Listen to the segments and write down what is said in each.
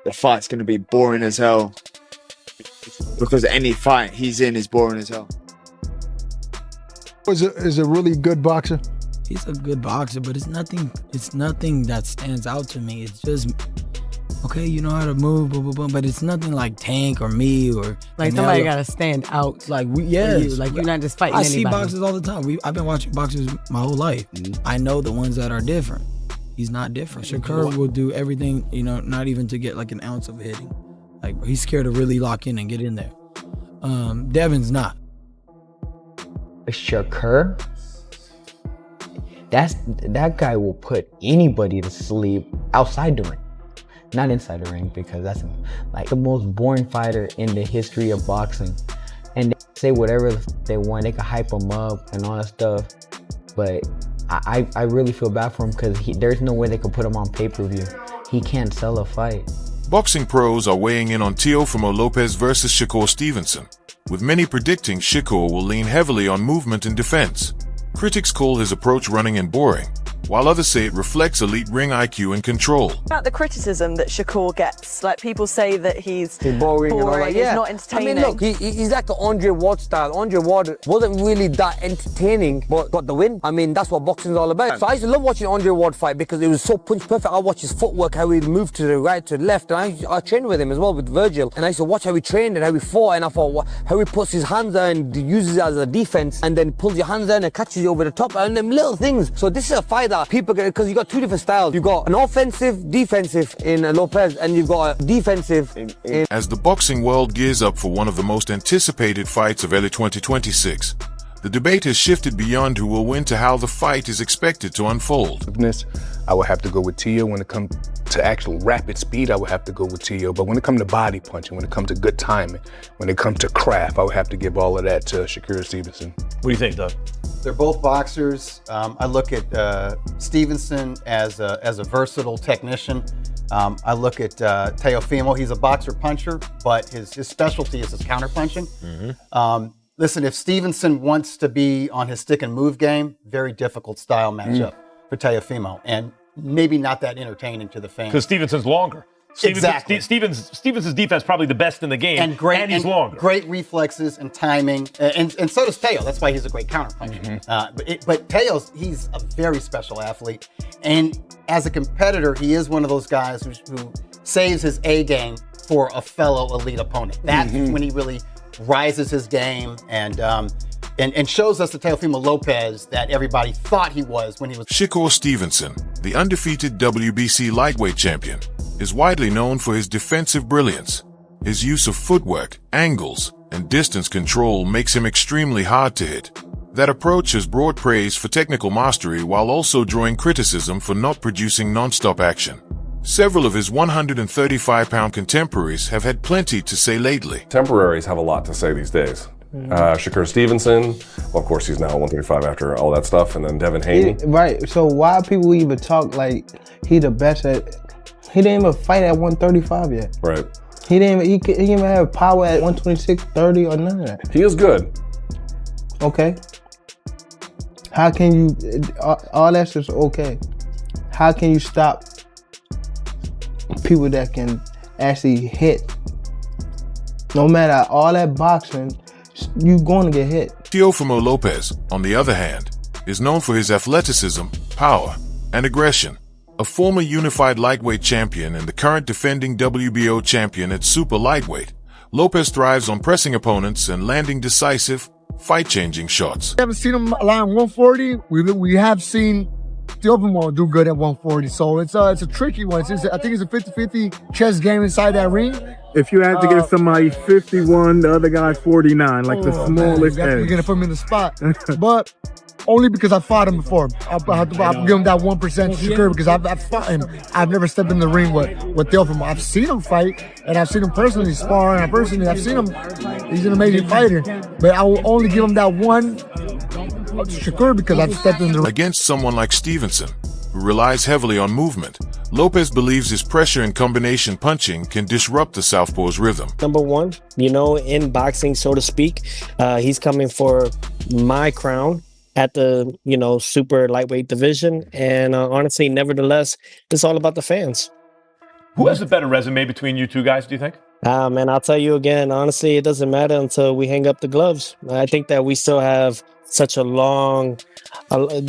the fight's going to be boring as hell. Because any fight he's in is boring as hell. Is a really good boxer? He's a good boxer, but it's nothing that stands out to me. It's just, okay, you know how to move, boom, boom, boom, but it's nothing like Tank or me or like somebody got to stand out. Like like you're not just fighting I anybody. see boxers all the time. I've been watching boxers my whole life. I know the ones that are different. He's not different. Shakur will do everything, not even to get like an ounce of hitting. Like he's scared to really lock in and get in there. Devin's not. Shakur, that guy will put anybody to sleep outside the ring, not inside the ring, because that's like the most boring fighter in the history of boxing. And they say whatever they want, they can hype him up and all that stuff, but I really feel bad for him because there's no way they could put him on pay-per-view. He can't sell a fight. Boxing pros are weighing in on Teofimo Lopez versus Shakur Stevenson, with many predicting Shakur will lean heavily on movement and defense. Critics call his approach running and boring, while others say it reflects elite ring IQ and control. About the criticism that Shakur gets, like people say that he's boring and all that. he's not entertaining. I mean, look, he's like the Andre Ward style. Andre Ward wasn't really that entertaining, but got the win. I mean, that's what boxing is all about. So I used to love watching Andre Ward fight because it was so punch perfect. I watched his footwork, how he moved to the right, to the left, and I trained with him as well, with Virgil. And I used to watch how he trained and how he fought, and I thought how he puts his hands there and uses it as a defense, and then pulls your hands down and catches you over the top, and them little things. So this is a fight that people get, because you got two different styles. You've got an offensive, defensive in Lopez, and you've got a defensive in... As the boxing world gears up for one of the most anticipated fights of early 2026, the debate has shifted beyond who will win to how the fight is expected to unfold. I would have to go with Teo. When it comes to actual rapid speed, I would have to go with Teo. But when it comes to body punching, when it comes to good timing, when it comes to craft, I would have to give all of that to Shakur Stevenson. What do you think, Doug? They're both boxers. I look at Stevenson as a versatile technician. I look at Teofimo. He's a boxer puncher, but his specialty is his counter punching. Listen, if Stevenson wants to be on his stick and move game, very difficult style matchup for Teofimo, and maybe not that entertaining to the fans. Because Stevenson's longer. Exactly. Stevenson's defense probably the best in the game, and he's longer. Great reflexes and timing, and so does Teo. That's why he's a great counter puncher. But Teo's, he's a very special athlete, and as a competitor, he is one of those guys who saves his A game for a fellow elite opponent. That's when he really rises his game and shows us the Teofimo Lopez that everybody thought he was when he was. Shakur Stevenson, the undefeated WBC lightweight champion, is widely known for his defensive brilliance. His use of footwork, angles, and distance control makes him extremely hard to hit. That approach has brought praise for technical mastery while also drawing criticism for not producing non-stop action. Several of his 135-pound contemporaries have had plenty to say lately. Contemporaries have a lot to say these days. Shakur Stevenson, well, of course he's now 135 after all that stuff, and then Devin Haney. Right, so why people even talk like he the best at, he didn't even fight at 135 yet. Right. He didn't even have power at 126, 30 or none of that. He is good. Okay. How can you, all that's just okay. How can you stop people that can actually hit? No matter all that boxing, you're going to get hit. Teofimo Lopez, on the other hand, is known for his athleticism, power, and aggression. A former unified lightweight champion and the current defending WBO champion at super lightweight, Lopez thrives on pressing opponents and landing decisive, fight-changing shots. We haven't seen him around 140. We have seen Teofimo do good at 140, so it's a tricky one. I think it's a 50-50 chess game inside that ring. If you had to give somebody 51, the other guy 49, like the smallest edge. You're gonna put him in the spot, but only because I fought him before. I'll give him that 1% Shakur because I've fought him. I've never stepped in the ring with Teofimo. I've seen him fight, and I've seen him personally spar, and I've seen him. He's an amazing fighter, but I will only give him that one Shakur because I've stepped in the ring. Against someone like Stevenson, who relies heavily on movement, Lopez believes his pressure and combination punching can disrupt the southpaw's rhythm. Number one, in boxing, so to speak, he's coming for my crown at the, super lightweight division. And honestly, nevertheless, it's all about the fans. Who has a better resume between you two guys, do you think? Man, I'll tell you again, honestly, it doesn't matter until we hang up the gloves. I think that we still have such a long,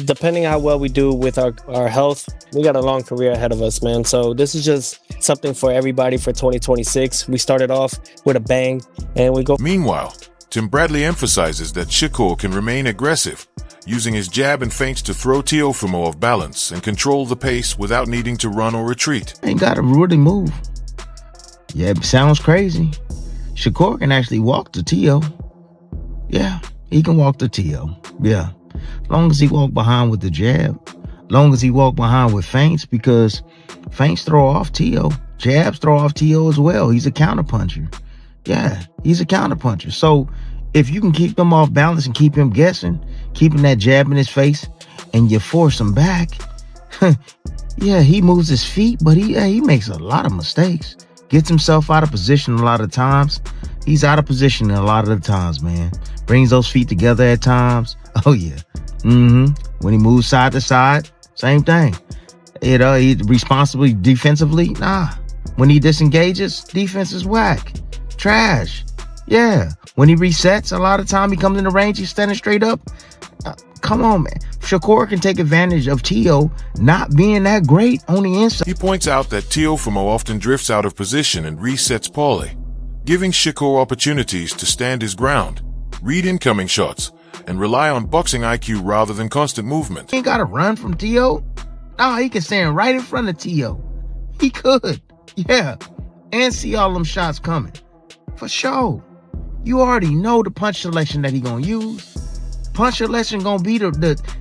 depending how well we do with our health, we got a long career ahead of us, man. So this is just something for everybody for 2026. We started off with a bang, and we go. Meanwhile, Tim Bradley emphasizes that Shakur can remain aggressive, using his jab and feints to throw Teofimo off balance and control the pace without needing to run or retreat. Ain't got to really move. Yeah, it sounds crazy. Shakur can actually walk to Teo. Yeah, he can walk to Teo. Yeah, long as he walk behind with the jab, long as he walk behind with feints, because feints throw off Teo. Jabs throw off Teo as well. He's a counterpuncher. Yeah, he's a counterpuncher. So if you can keep him off balance and keep him guessing, keeping that jab in his face, and you force him back, yeah, he moves his feet, but he makes a lot of mistakes. Gets himself out of position a lot of times. He's out of position a lot of the times, man. Brings those feet together at times. Oh, yeah. When he moves side to side, same thing. He responsibly defensively, nah. When he disengages, defense is whack. Trash. Yeah. When he resets, a lot of time he comes in the range, he's standing straight up. Come on, man. Shakur can take advantage of Teo not being that great on the inside. He points out that Teofimo often drifts out of position and resets poorly, giving Shakur opportunities to stand his ground, read incoming shots, and rely on boxing IQ rather than constant movement. He ain't got to run from Teo. No, he can stand right in front of Teo. He could. Yeah. And see all them shots coming. For sure. You already know the punch selection that he gonna use. Punch selection gonna be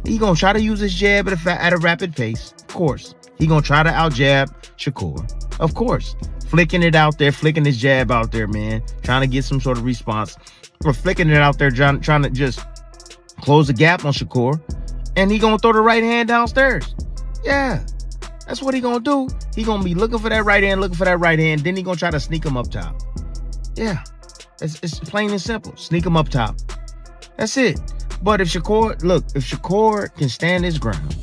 he gonna try to use his jab at a rapid pace. Of course. He gonna try to out jab Shakur. Of course. Flicking it out there, flicking his jab out there, man. Trying to get some sort of response. Or flicking it out there, trying to just close the gap on Shakur. And he gonna throw the right hand downstairs. Yeah. That's what he gonna do. He gonna be looking for that right hand, then he gonna try to sneak him up top. Yeah. It's plain and simple. Sneak him up top. That's it. But if Shakur can stand his ground,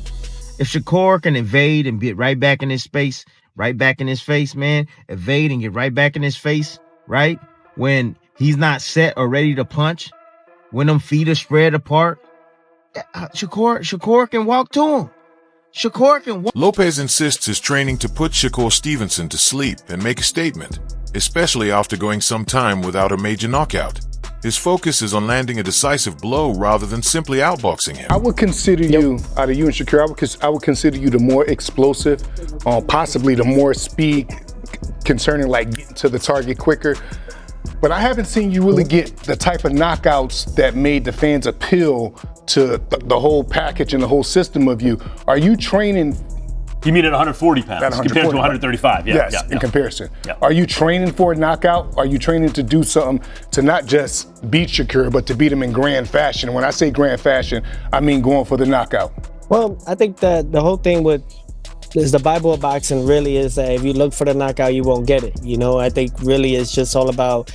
if Shakur can evade and get right back in his space, right back in his face, man, evade and get right back in his face, right? When he's not set or ready to punch, when them feet are spread apart, Shakur can walk to him. Shakur can walk. Lopez insists his training to put Shakur Stevenson to sleep and make a statement, especially after going some time without a major knockout. His focus is on landing a decisive blow rather than simply outboxing him. I would consider you, out of you and Shakur, I would consider you the more explosive, possibly the more speed concerning like getting to the target quicker. But I haven't seen you really get the type of knockouts that made the fans appeal to the whole package and the whole system of you. Are you training? You mean at 140 pounds compared to 135? Yes, in comparison. Yeah. Are you training for a knockout? Are you training to do something to not just beat Shakur, but to beat him in grand fashion? And when I say grand fashion, I mean going for the knockout. Well, I think that the whole thing is the Bible of boxing really is that if you look for the knockout, you won't get it. You know, I think really it's just all about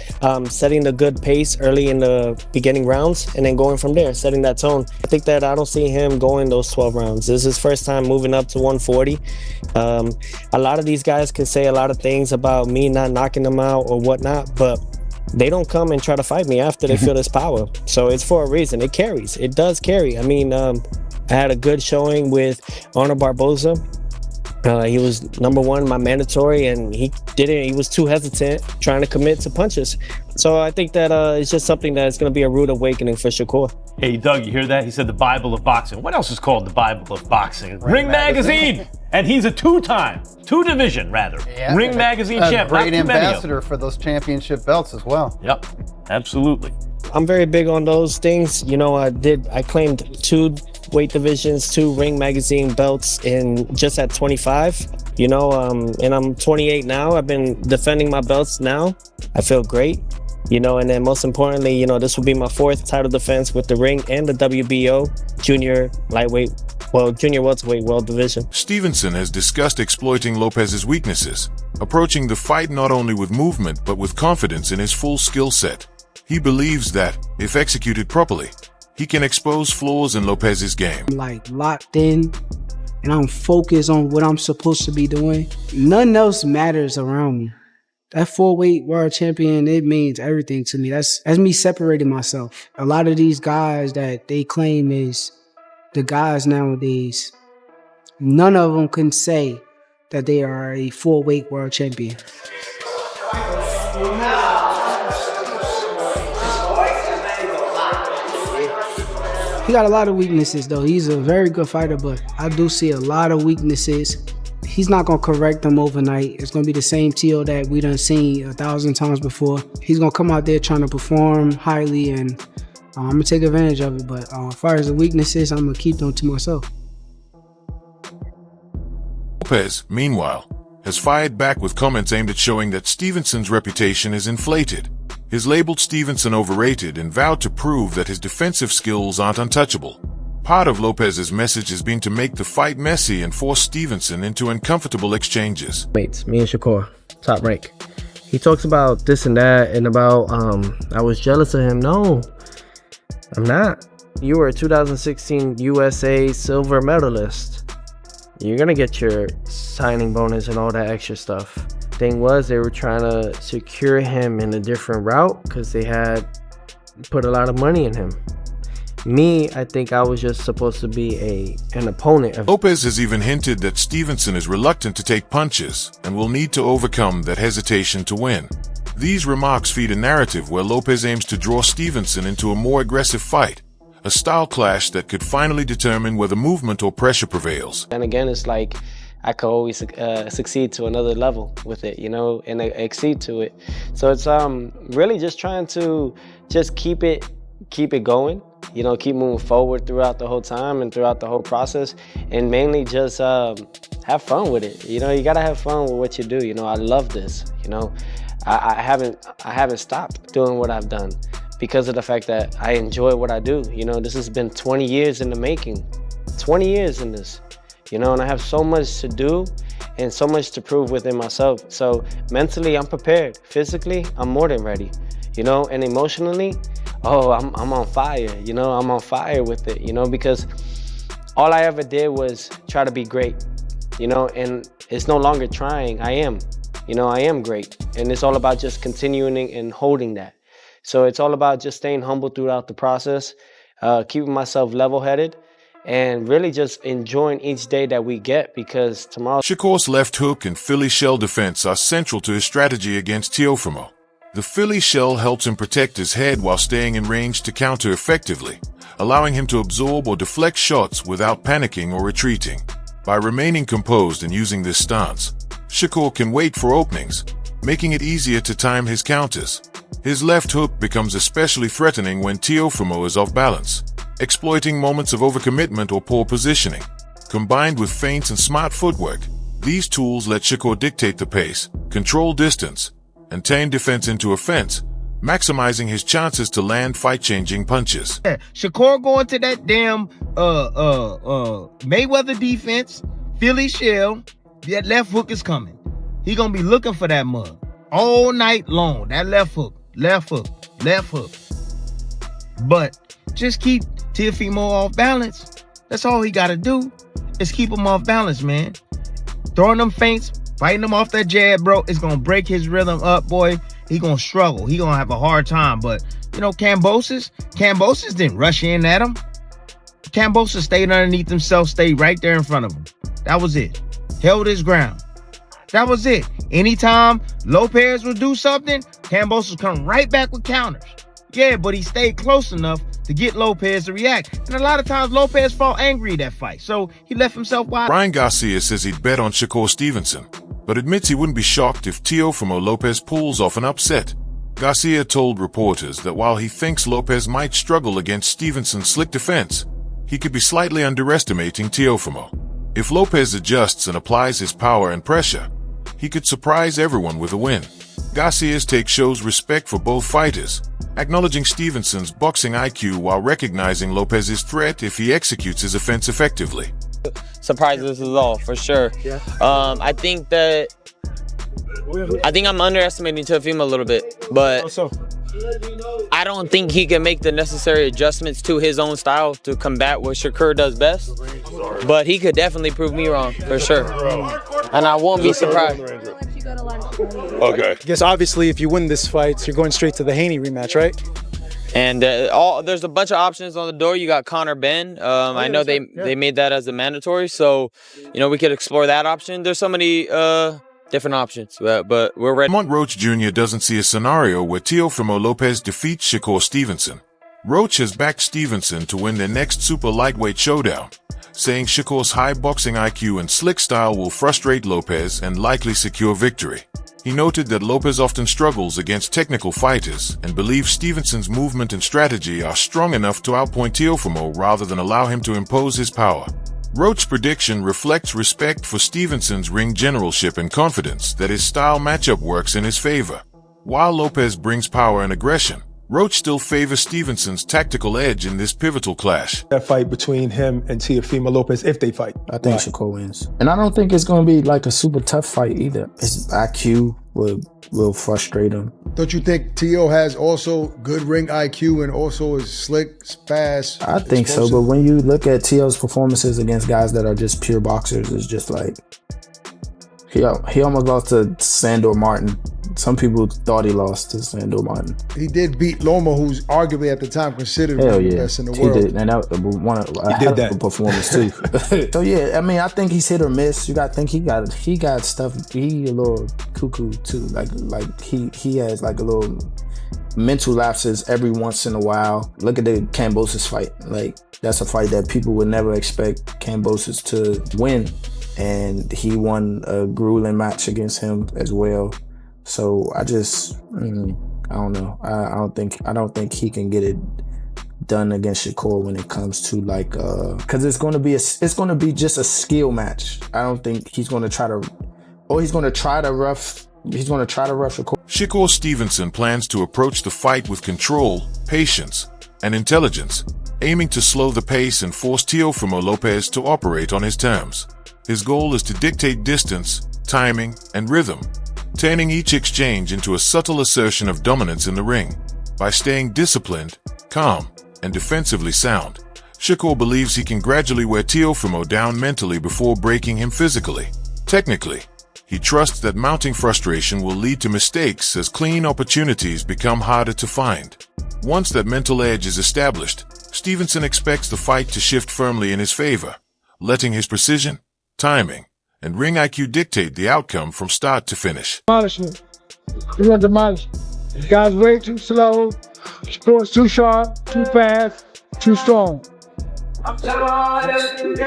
setting the good pace early in the beginning rounds and then going from there, setting that tone. I think that I don't see him going those 12 rounds. This is his first time moving up to 140. A lot of these guys can say a lot of things about me not knocking them out or whatnot, but they don't come and try to fight me after they feel this power. So it's for a reason. It carries. It does carry. I mean, I had a good showing with Honor Barboza. He was #1, my mandatory, and he was too hesitant trying to commit to punches. So I think that it's just something that's going to be a rude awakening for Shakur. Hey, Doug, you hear that? He said the Bible of boxing. What else is called the Bible of boxing? Ring Magazine. And he's a two-division Ring Magazine champ. Great ambassador for those championship belts as well. Yep, absolutely. I'm very big on those things. You know, I claimed 2 weight divisions, 2 Ring Magazine belts just at 25, you know, and I'm 28 now. I've been defending my belts now. I feel great, you know, and then most importantly, you know, this will be my 4th title defense with the Ring and the WBO junior welterweight world division. Stevenson has discussed exploiting Lopez's weaknesses, approaching the fight not only with movement but with confidence in his full skill set. He believes that, if executed properly, he can expose flaws in Lopez's game. Like locked in and I'm focused on what I'm supposed to be doing, nothing else matters around me. That 4-weight world champion, it means everything to me. That's me separating myself. A lot of these guys that they claim is the guys nowadays, none of them can say that they are a 4-weight world champion. He got a lot of weaknesses, though. He's a very good fighter, but I do see a lot of weaknesses. He's not going to correct them overnight. It's going to be the same Teo that we done seen 1,000 times before. He's going to come out there trying to perform highly, and I'm going to take advantage of it. But as far as the weaknesses, I'm going to keep them to myself. Lopez, meanwhile, has fired back with comments aimed at showing that Stevenson's reputation is inflated. He's labeled Stevenson overrated and vowed to prove that his defensive skills aren't untouchable. Part of Lopez's message has been to make the fight messy and force Stevenson into uncomfortable exchanges. Mates, me and Shakur, top rank. He talks about this and that and about, I was jealous of him. No, I'm not. You were a 2016 USA silver medalist. You're gonna get your signing bonus and all that extra stuff. Thing was, they were trying to secure him in a different route because they had put a lot of money in him. Me, I think I was just supposed to be an opponent. Lopez has even hinted that Stevenson is reluctant to take punches and will need to overcome that hesitation to win. These remarks feed a narrative where Lopez aims to draw Stevenson into a more aggressive fight, a style clash that could finally determine whether movement or pressure prevails. And again, it's like I could always succeed to another level with it, you know, and exceed to it. So it's really just trying to just keep it going, you know, keep moving forward throughout the whole time and throughout the whole process, and mainly just have fun with it. You know, you gotta have fun with what you do. You know, I love this. You know, I haven't stopped doing what I've done because of the fact that I enjoy what I do. You know, this has been 20 years in the making, 20 years in this. You know, and I have so much to do and so much to prove within myself. So mentally, I'm prepared. Physically, I'm more than ready. You know, and emotionally, oh, I'm on fire. You know, I'm on fire with it. You know, because all I ever did was try to be great. You know, and it's no longer trying. I am. You know, I am great, and it's all about just continuing and holding that. So it's all about just staying humble throughout the process, keeping myself level-headed, and really just enjoying each day that we get, because tomorrow... Shakur's left hook and Philly shell defense are central to his strategy against Teofimo. The Philly shell helps him protect his head while staying in range to counter effectively, allowing him to absorb or deflect shots without panicking or retreating. By remaining composed and using this stance, Shakur can wait for openings, making it easier to time his counters. His left hook becomes especially threatening when Teofimo is off balance, exploiting moments of overcommitment or poor positioning. Combined with feints and smart footwork, these tools let Shakur dictate the pace, control distance, and turn defense into offense, maximizing his chances to land fight-changing punches. Yeah, Shakur going to that damn Mayweather defense, Philly shell, that left hook is coming. He gonna be looking for that mug all night long. That left hook, left hook, left hook. But just keep Teofimo off balance. That's all he gotta do, is keep him off balance, man. Throwing them feints, fighting him off that jab, bro, it's gonna break his rhythm up, boy. He gonna struggle. He gonna have a hard time. But, you know, Kambosos didn't rush in at him. Kambosos stayed underneath himself, stayed right there in front of him. That was it. Held his ground. That was it. Anytime Lopez would do something, Kambosos come right back with counters. Yeah, but he stayed close enough to get Lopez to react. And a lot of times Lopez fought angry in that fight, so he left himself wide. Ryan Garcia says he'd bet on Shakur Stevenson, but admits he wouldn't be shocked if Teofimo Lopez pulls off an upset. Garcia told reporters that while he thinks Lopez might struggle against Stevenson's slick defense, he could be slightly underestimating Teofimo. If Lopez adjusts and applies his power and pressure, he could surprise everyone with a win. Garcia's take shows respect for both fighters, acknowledging Stevenson's boxing IQ while recognizing Lopez's threat if he executes his offense effectively. Surprises is all, for sure. Yeah. I think I'm underestimating Teofimo a little bit, but I don't think he can make the necessary adjustments to his own style to combat what Shakur does best. But he could definitely prove me wrong, for sure. And I won't be surprised. Okay. I guess obviously if you win this fight, you're going straight to the Haney rematch, right? And there's a bunch of options on the door. You got Conor Ben. I know they made that as a mandatory, so we could explore that option. There's so many different options, but we're ready. Mont Roach Jr. doesn't see a scenario where Teofimo Lopez defeats Shakur Stevenson. Roach has backed Stevenson to win their next super lightweight showdown, saying Shakur's high boxing IQ and slick style will frustrate Lopez and likely secure victory. He noted that Lopez often struggles against technical fighters and believes Stevenson's movement and strategy are strong enough to outpoint Teofimo rather than allow him to impose his power. Roach's prediction reflects respect for Stevenson's ring generalship and confidence that his style matchup works in his favor. While Lopez brings power and aggression, Roach still favors Stevenson's tactical edge in this pivotal clash. That fight between him and Teofimo Lopez, if they fight. I think Shakur wins. And I don't think it's going to be like a super tough fight either. His IQ will frustrate him. Don't you think Teo has also good ring IQ and also is slick, fast? I think so, but when you look at Teo's performances against guys that are just pure boxers, it's just like he almost lost to Sandor Martin. Some people thought he lost to Sandor Martin. He did beat Loma, who's arguably at the time considered one of the best in the world. He did, and that was one of a performance too. So yeah, I mean, I think he's hit or miss. You got to think he got stuff. He a little cuckoo too. Like he has like a little mental lapses every once in a while. Look at the Kambosos fight. Like that's a fight that people would never expect Kambosos to win, and he won a grueling match against him as well. So I just, I don't know. I don't think he can get it done against Shakur when it comes to like, cause it's going to be just a skill match. I don't think he's going to try to rough Shakur. Shakur Stevenson plans to approach the fight with control, patience, and intelligence, aiming to slow the pace and force Teofimo Lopez to operate on his terms. His goal is to dictate distance, timing, and rhythm, turning each exchange into a subtle assertion of dominance in the ring. By staying disciplined, calm, and defensively sound, Shakur believes he can gradually wear Teofimo down mentally before breaking him physically. Technically, he trusts that mounting frustration will lead to mistakes as clean opportunities become harder to find. Once that mental edge is established, Stevenson expects the fight to shift firmly in his favor, letting his precision, timing, and ring IQ dictate the outcome from start to finish. Demolishment. We're gonna demolish. The guy's way too slow, Shakur's too sharp, too fast, too strong.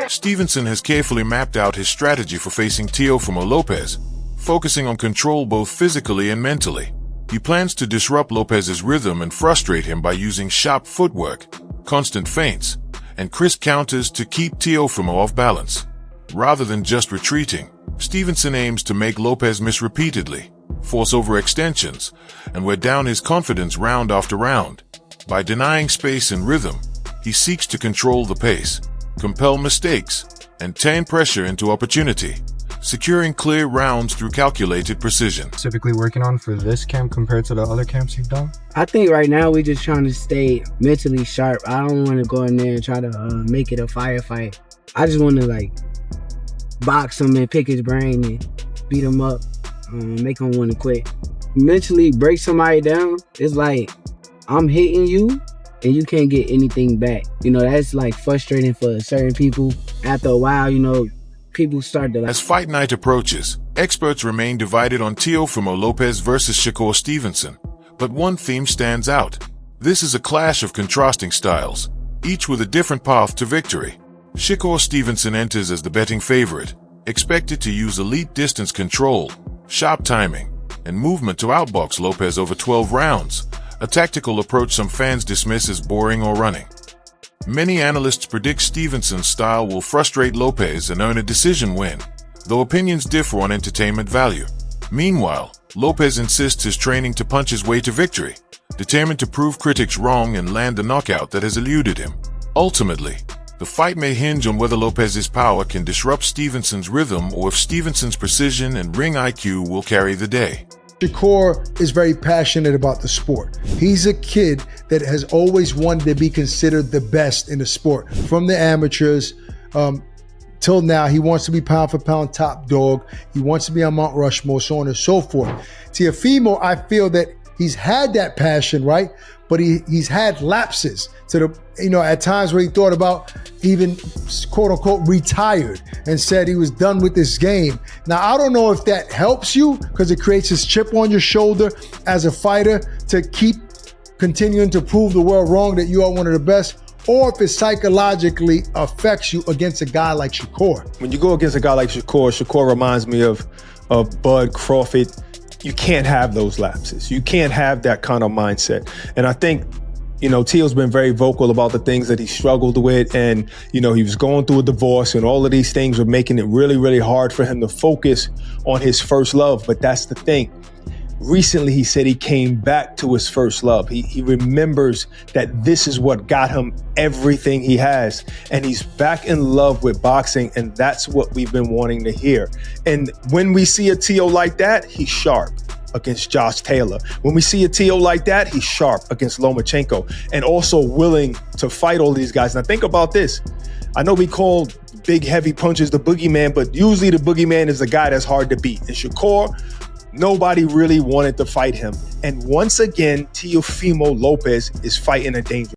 Stevenson has carefully mapped out his strategy for facing Teofimo Lopez, focusing on control both physically and mentally. He plans to disrupt Lopez's rhythm and frustrate him by using sharp footwork, constant feints, and crisp counters to keep Teofimo off balance. Rather than just retreating, Stevenson aims to make Lopez miss repeatedly, force overextensions, and wear down his confidence round after round. By denying space and rhythm, he seeks to control the pace, compel mistakes, and turn pressure into opportunity, securing clear rounds through calculated precision. Specifically working on for this camp compared to the other camps you've done? I think right now we're just trying to stay mentally sharp. I don't want to go in there and try to make it a firefight. I just want to box him and pick his brain and beat him up, make him want to quit. Mentally break somebody down, it's like I'm hitting you and you can't get anything back. That's frustrating for certain people. After a while, people start to As fight night approaches, experts remain divided on Teofimo Lopez versus Shakur Stevenson, but one theme stands out. This is a clash of contrasting styles, each with a different path to victory. Shakur Stevenson enters as the betting favorite, expected to use elite distance control, sharp timing, and movement to outbox Lopez over 12 rounds, a tactical approach some fans dismiss as boring or running. Many analysts predict Stevenson's style will frustrate Lopez and earn a decision win, though opinions differ on entertainment value. Meanwhile, Lopez insists his training to punch his way to victory, determined to prove critics wrong and land the knockout that has eluded him. Ultimately, the fight may hinge on whether Lopez's power can disrupt Stevenson's rhythm or if Stevenson's precision and ring IQ will carry the day. Shakur is very passionate about the sport. He's a kid that has always wanted to be considered the best in the sport. From the amateurs till now, he wants to be pound for pound top dog. He wants to be on Mount Rushmore, so on and so forth. Teofimo, I feel that he's had that passion, right? But he's had lapses to the, at times where he thought about even quote unquote retired and said he was done with this game. Now, I don't know if that helps you because it creates this chip on your shoulder as a fighter to keep continuing to prove the world wrong that you are one of the best, or if it psychologically affects you against a guy like Shakur. When you go against a guy like Shakur reminds me of Bud Crawford. You can't have those lapses. You can't have that kind of mindset. And I think, Teo's been very vocal about the things that he struggled with. And, he was going through a divorce and all of these things were making it really, really hard for him to focus on his first love. But that's the thing. Recently, he said he came back to his first love. He remembers that this is what got him everything he has. And he's back in love with boxing. And that's what we've been wanting to hear. And when we see a Teo like that, he's sharp against Josh Taylor. When we see a Teo like that, he's sharp against Lomachenko and also willing to fight all these guys. Now think about this. I know we call big, heavy punches the boogeyman, but usually the boogeyman is the guy that's hard to beat. And Shakur, nobody really wanted to fight him. And once again, Teofimo Lopez is fighting a dangerous